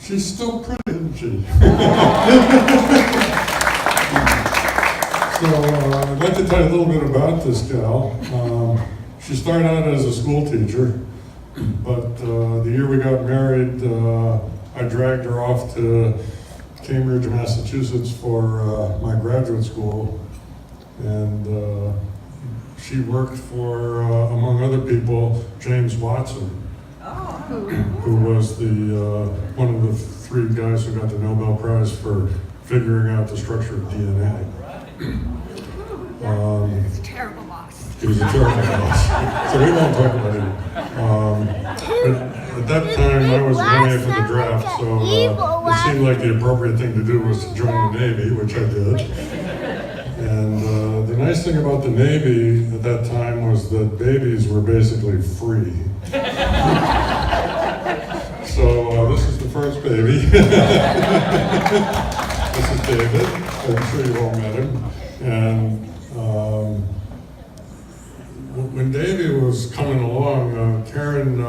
She's still pretty, isn't she? So I'd like to tell you a little bit about this gal. She started out as a school teacher, but the year we got married, I dragged her off to Cambridge, Massachusetts for my graduate school, and she worked for, among other people, James Watson, who was the one of the 3 guys who got the Nobel Prize for figuring out the structure of DNA. He was a terrible boss. He was a terrible boss. So we won't talk about him. But at that time, I was running for the draft, so it seemed like the appropriate thing to do was to join the Navy, which I did. And the nice thing about the Navy at that time was that babies were basically free. So this is the first baby. This is David. I'm sure you've all met him. And when Davey was coming along, Karen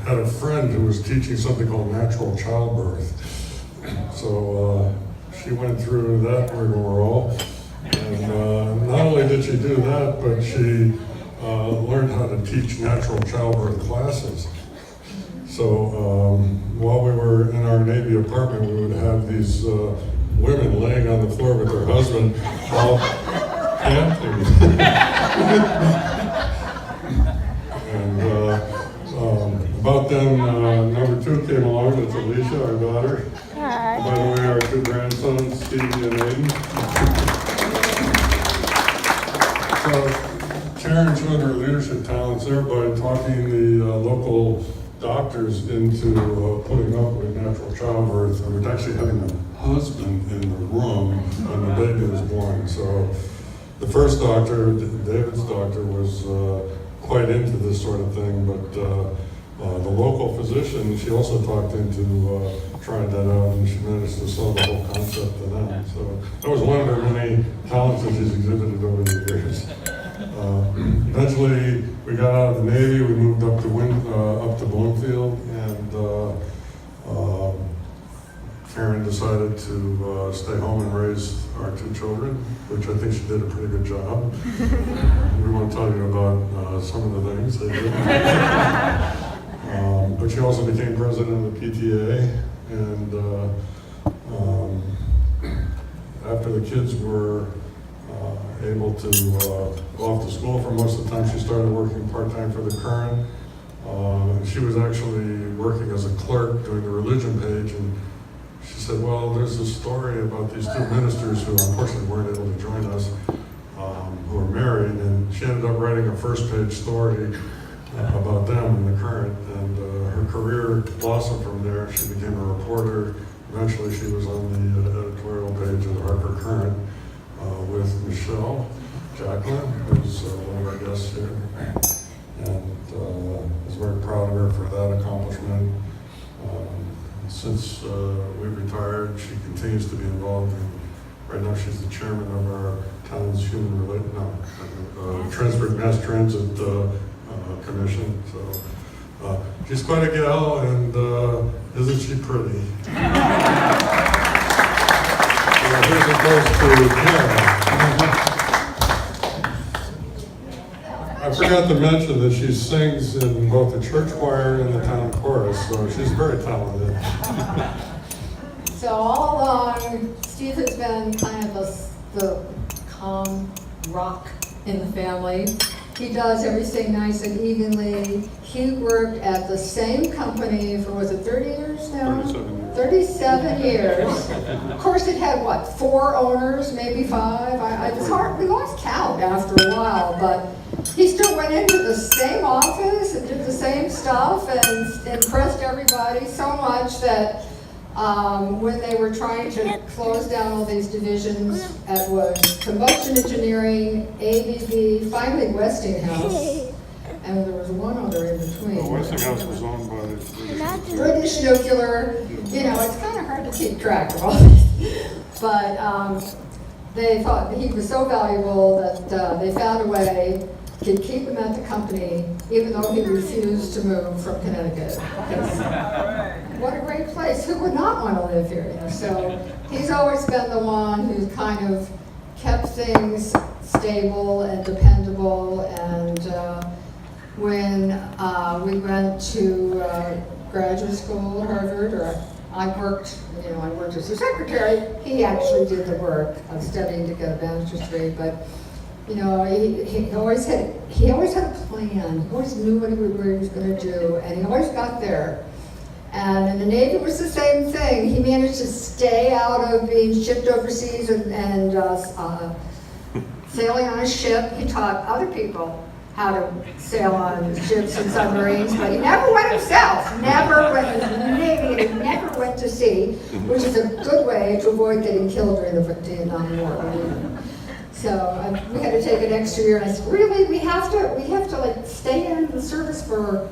had a friend who was teaching something called natural childbirth. So she went through that rigmarole. And not only did she do that, but she learned how to teach natural childbirth classes. So while we were in our Navy apartment, we would have these women laying on the floor with their husband, all panting. And about then, number 2 came along. That's Alicia, our daughter. By the way, our 2 grandsons, Stevie and Aiden. So Karen showed her leadership talents there by talking the local doctors into putting up with natural childbirth and with actually having a husband in the room when the baby was born. So the first doctor, David's doctor, was quite into this sort of thing, but the local physician, she also talked into trying that out, and she managed to sell the whole concept to them. So that was one of her many talents that she's exhibited over the years. Eventually, we got out of the Navy. We moved up to Bloomfield, and Karen decided to stay home and raise our 2 children, which I think she did a pretty good job. We won't tell you about some of the things they did. But she also became president of the PTA, and after the kids were able to go off to school for most of the time, she started working part-time for the Current. She was actually working as a clerk doing the religion page, and she said, well, there's a story about these 2 ministers who unfortunately weren't able to join us, who are married, and she ended up writing a first-page story about them in the Current, and her career blossomed from there. She became a reporter. Eventually, she was on the editorial page of the Harper Current with Michelle Jacqueline, who's one of our guests here, and was very proud of her for that accomplishment. Since we retired, she continues to be involved in, right now she's the chairman of our town's Mass Transit Commission. So she's quite a gal, and isn't she pretty? Here's a toast to Karen. I forgot to mention that she sings in both the church choir and the town chorus, so she's very talented. So all along, Steve has been kind of the calm rock in the family. He does everything nice and evenly. He worked at the same company for, was it 30 years now? 37 years. Of course, it had, what, 4 owners, maybe 5? It's hard, we lost count after a while, but he still went into the same office and did the same stuff and impressed everybody so much that when they were trying to close down all these divisions, it was combustion engineering, ABB, finally Westinghouse, and there was one other in between. Well, Westinghouse was owned by the British Nuclear. You know, it's kind of hard to keep track of all this. But they thought that he was so valuable that they found a way to keep him at the company, even though he refused to move from Connecticut. what a great place. Who would not want to live here? So he's always been the one who's kind of kept things stable and dependable. And when we went to graduate school at Harvard, or I worked as a secretary, he actually did the work of studying to get a bachelor's degree. But he always had a plan. He always knew what he was going to do, and he always got there. And in the Navy, it was the same thing. He managed to stay out of being shipped overseas and sailing on a ship. He taught other people how to sail on ships and submarines, but he never went himself. Never went in the Navy, and he never went to sea, which is a good way to avoid getting killed during the Vietnam War. So we had to take an extra year, and I said, really, we have to like stay in the service for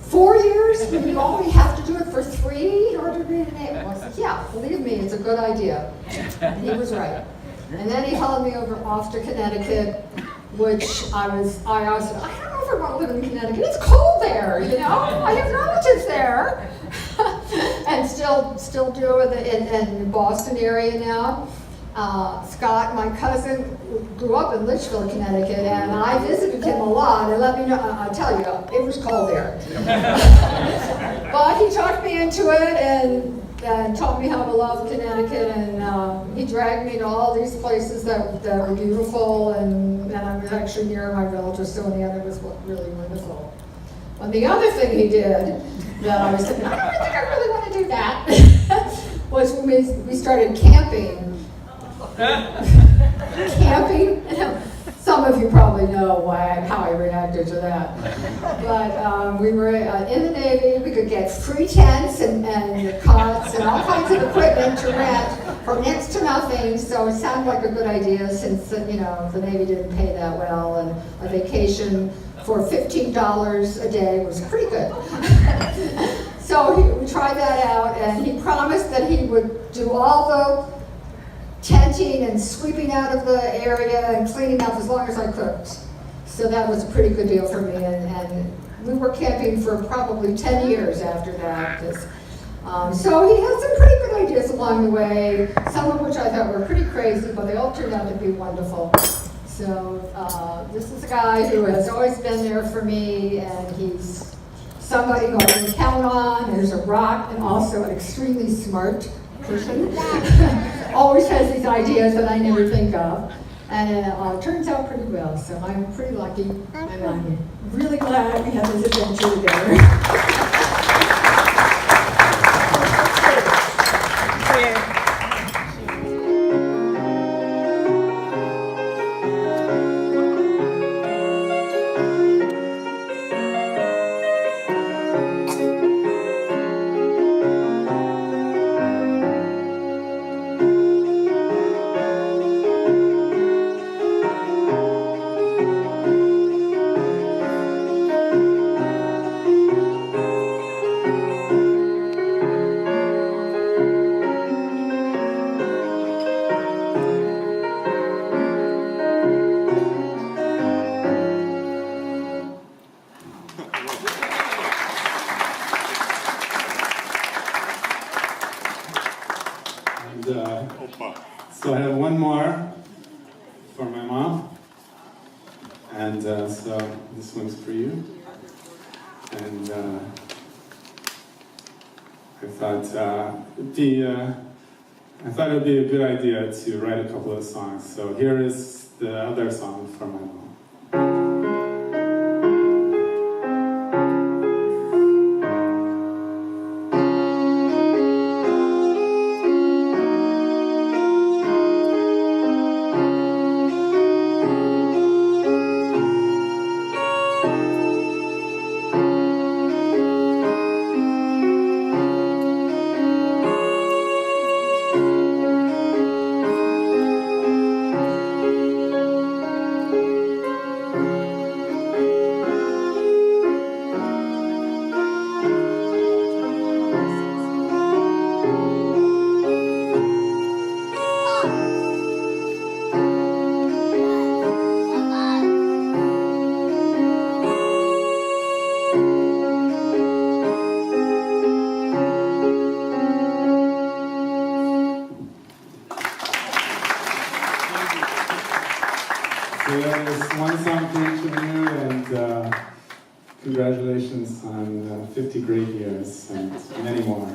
4 years? We only have to do it for 3 in order to be in the Navy? I said, yeah, believe me, it's a good idea. And he was right. And then he hauled me off to Connecticut, which I said, I don't know if I want to live in Connecticut. It's cold there, I have relatives there. And still do it in the Boston area now. Scott, my cousin, grew up in Litchfield, Connecticut, and I visited him a lot, and let me know, I'll tell you, it was cold there. But he talked me into it and taught me how to love Connecticut, and he dragged me to all these places that were beautiful, and I was actually near my relatives, so in the end it was really wonderful. And the other thing he did that I was thinking, I don't think I really want to do that, was when we started camping. Camping. Some of you probably know how I reacted to that. But we were in the Navy. We could get free tents and cots and all kinds of equipment to rent for next to nothing. So it sounded like a good idea, since the Navy didn't pay that well, and a vacation for $15 a day was pretty good. So we tried that out, and he promised that he would do all the tenting and sweeping out of the area and cleaning up as long as I cooked. So that was a pretty good deal for me, and we were camping for probably 10 years after that. So he had some pretty good ideas along the way, some of which I thought were pretty crazy, but they all turned out to be wonderful. So this is a guy who has always been there for me, and he's somebody who I can count on. There's a rock, and also an extremely smart person. Always has these ideas that I never think of, and it turns out pretty well. So I'm pretty lucky, and I'm really glad we had this adventure together. So I have one more for my mom, and so this one's for you. And I thought it would be a good idea to write a couple of songs. So here is the other song for my mom. there's one song for each of you, and congratulations on 50 great years and many more.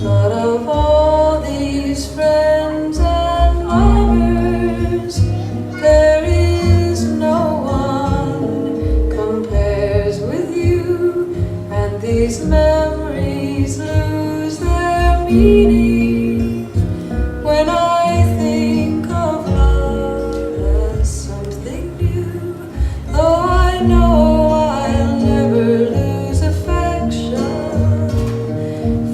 Out of all these friends and lovers, there is no one compares with you, and these memories lose their meaning when I think of love as something new. Though I know I'll never lose affection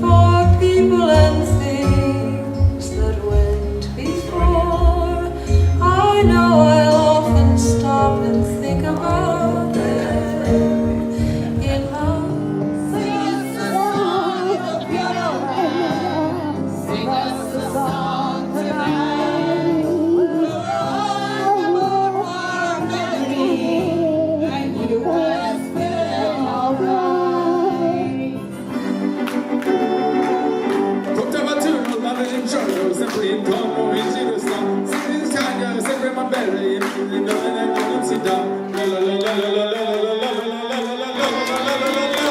for people and things that went before. I know I'll often stop and think about them in Sing us a song, the beautiful. Sing us a song tonight. Oh, our melody, and you will feel alright. Portava turno dall'ingiorno, sempre in tono in giro sta. Si riscaglia, sempre ma bella, e non si dà. La la la la la la la la la la la la la la la.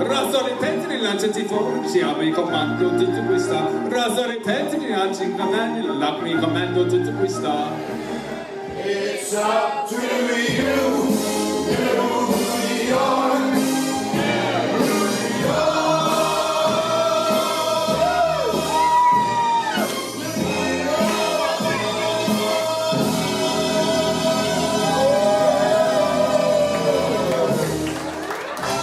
Raso ripetili, lanciati fuori, ci apri comando tutto questa. Raso ripetili, lanci in cammino, lacrimi comando tutto questa. It's up to you, New York.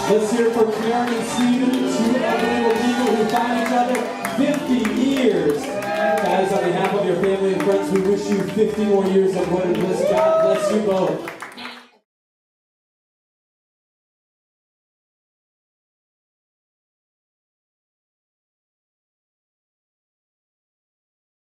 Let's hear it for Karen and Steven, two unbelievable people who found each other 50 years. Guys, on behalf of your family and friends, we wish you 50 more years of wedded bliss. God bless you both.